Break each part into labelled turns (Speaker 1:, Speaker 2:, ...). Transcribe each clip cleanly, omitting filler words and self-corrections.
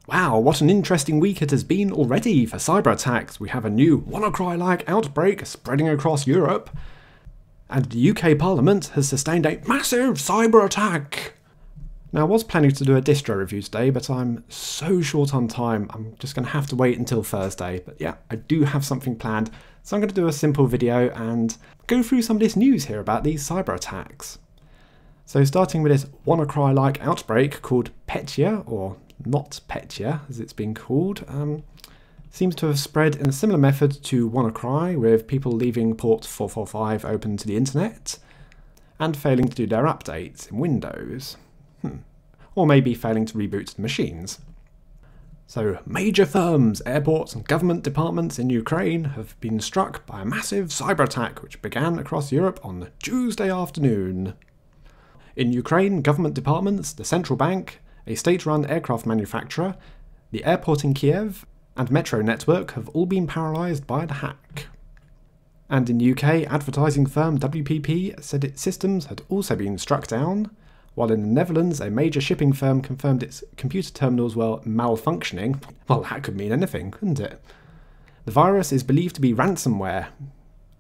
Speaker 1: Wow, what an interesting week it has been already for cyber attacks. We have a new WannaCry-like outbreak spreading across Europe. And the UK Parliament has sustained a massive cyber attack. Now, I was planning to do a distro review today, but I'm so short on time, I'm just going to have to wait until Thursday. But yeah, I do have something planned, so I'm going to do a simple video and go through some of this news here about these cyber attacks. So starting with this WannaCry-like outbreak called Petya, or not Petya as it's been called, seems to have spread in a similar method to WannaCry, with people leaving port 445 open to the internet and failing to do their updates in Windows. Or maybe failing to reboot the machines. So major firms, airports and government departments in Ukraine have been struck by a massive cyber attack which began across Europe on Tuesday afternoon. In Ukraine, government departments, the central bank, a state-run aircraft manufacturer, the airport in Kiev and metro network have all been paralysed by the hack. And in UK, advertising firm WPP said its systems had also been struck down, while in the Netherlands a major shipping firm confirmed its computer terminals were malfunctioning. Well, that could mean anything, couldn't it? The virus is believed to be ransomware,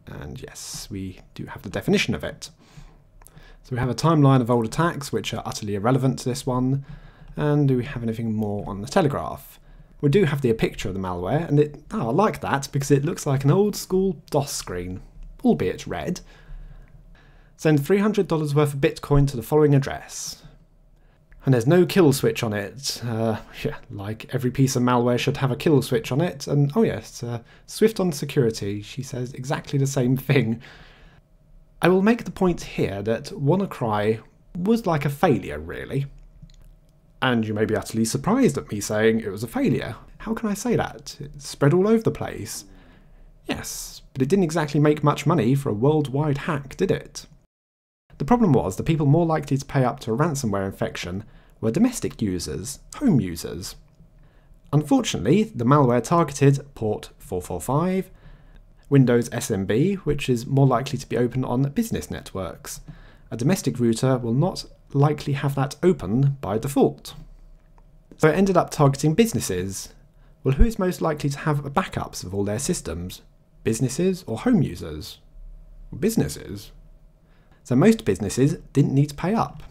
Speaker 1: and yes, we do have the definition of it. So we have a timeline of old attacks which are utterly irrelevant to this one, and do we have anything more on the Telegraph? We do have the picture of the malware, and I like that because it looks like an old school DOS screen, albeit red. Send $300 worth of Bitcoin to the following address. And there's no kill switch on it. Yeah, like every piece of malware should have a kill switch on it. And oh yes, Swift on security, she says exactly the same thing. I will make the point here that WannaCry was like a failure, really. And you may be utterly surprised at me saying it was a failure. How can I say that? It spread all over the place. Yes, but it didn't exactly make much money for a worldwide hack, did it? The problem was the people more likely to pay up to a ransomware infection were domestic users, home users. Unfortunately, the malware targeted port 445, Windows SMB, which is more likely to be open on business networks. A domestic router will not likely have that open by default. So it ended up targeting businesses. Well, who is most likely to have backups of all their systems? Businesses or home users? Businesses. So most businesses didn't need to pay up.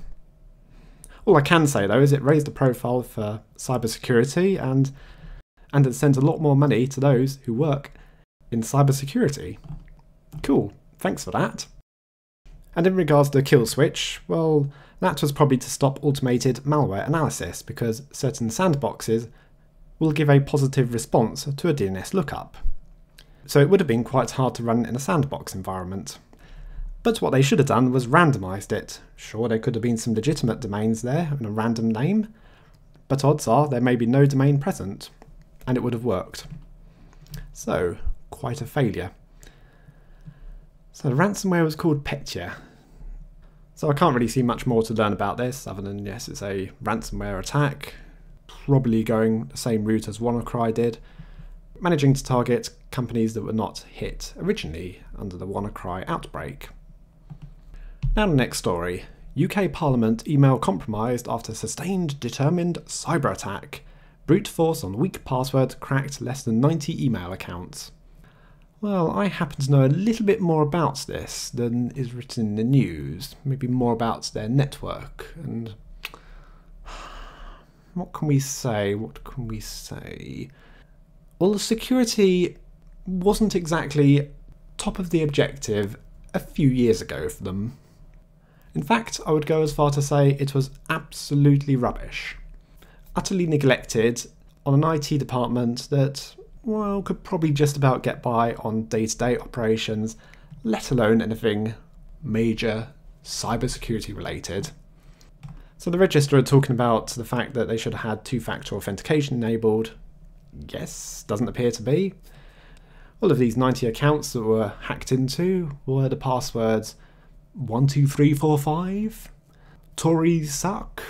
Speaker 1: All I can say though is it raised the profile for cybersecurity and it sent a lot more money to those who work in cybersecurity. Cool, thanks for that. And in regards to the kill switch, well, that was probably to stop automated malware analysis because certain sandboxes will give a positive response to a DNS lookup. So it would have been quite hard to run in a sandbox environment. But what they should have done was randomised it. Sure, there could have been some legitimate domains there and a random name, but odds are there may be no domain present, and it would have worked. So, quite a failure. So the ransomware was called Petya. So I can't really see much more to learn about this, other than yes, it's a ransomware attack, probably going the same route as WannaCry did, managing to target companies that were not hit originally under the WannaCry outbreak. Now the next story. UK Parliament email compromised after sustained determined cyber attack. Brute force on weak password cracked less than 90 email accounts. Well, I happen to know a little bit more about this than is written in the news. Maybe more about their network. And what can we say? What can we say? Well, the security wasn't exactly top of the objective a few years ago for them. In fact, I would go as far to say it was absolutely rubbish. Utterly neglected on an IT department that, well, could probably just about get by on day-to-day operations, let alone anything major cybersecurity related. So the Register are talking about the fact that they should have had two-factor authentication enabled. Yes, doesn't appear to be. All of these 90 accounts that were hacked into were the passwords 12345, Tories suck,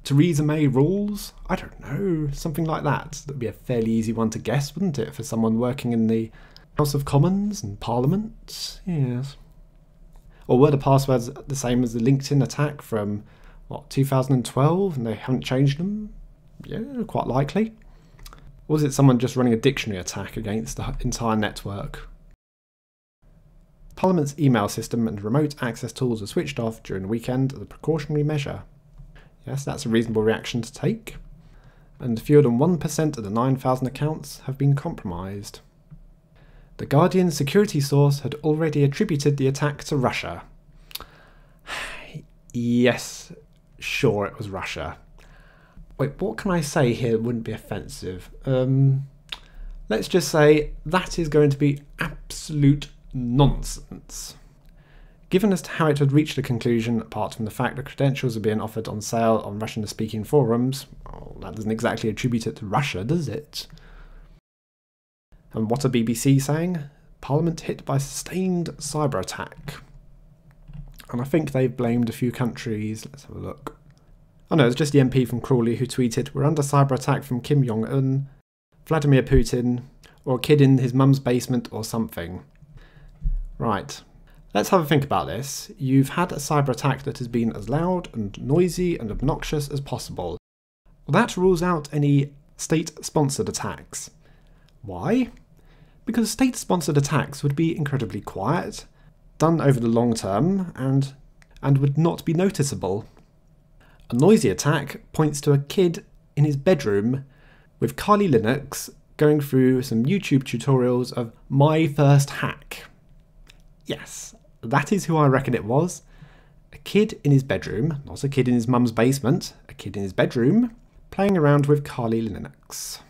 Speaker 1: Theresa May rules, I don't know, something like that. That would be a fairly easy one to guess, wouldn't it, for someone working in the House of Commons and Parliament? Yes. Or were the passwords the same as the LinkedIn attack from, what, 2012, and they haven't changed them? Yeah, quite likely. Or was it someone just running a dictionary attack against the entire network? Parliament's email system and remote access tools were switched off during the weekend as a precautionary measure. Yes, that's a reasonable reaction to take. And fewer than 1% of the 9,000 accounts have been compromised. The Guardian security source had already attributed the attack to Russia. Yes, sure, it was Russia. Wait, what can I say here wouldn't be offensive? Let's just say that is going to be absolute nonsense. Given as to how it had reached a conclusion, apart from the fact that credentials are being offered on sale on Russian-speaking forums, well, that doesn't exactly attribute it to Russia, does it? And what are BBC saying? Parliament hit by sustained cyber attack. And I think they've blamed a few countries. Let's have a look. Oh no, it's just the MP from Crawley who tweeted, "We're under cyber attack from Kim Jong-un, Vladimir Putin, or a kid in his mum's basement or something." Right. Let's have a think about this. You've had a cyber attack that has been as loud and noisy and obnoxious as possible. Well, that rules out any state-sponsored attacks. Why? Because state-sponsored attacks would be incredibly quiet, done over the long term, and would not be noticeable. A noisy attack points to a kid in his bedroom with Kali Linux going through some YouTube tutorials of my first hack. Yes, that is who I reckon it was. A kid in his bedroom, not a kid in his mum's basement, a kid in his bedroom, playing around with Kali Linux.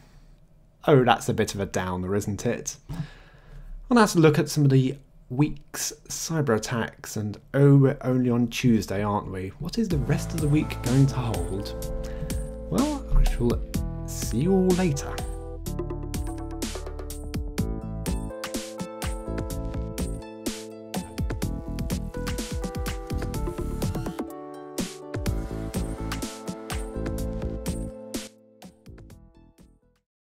Speaker 1: Oh, that's a bit of a downer, isn't it? Well, let's look at some of the week's cyber attacks, and oh, we're only on Tuesday, aren't we? What is the rest of the week going to hold? Well, I shall see you all later.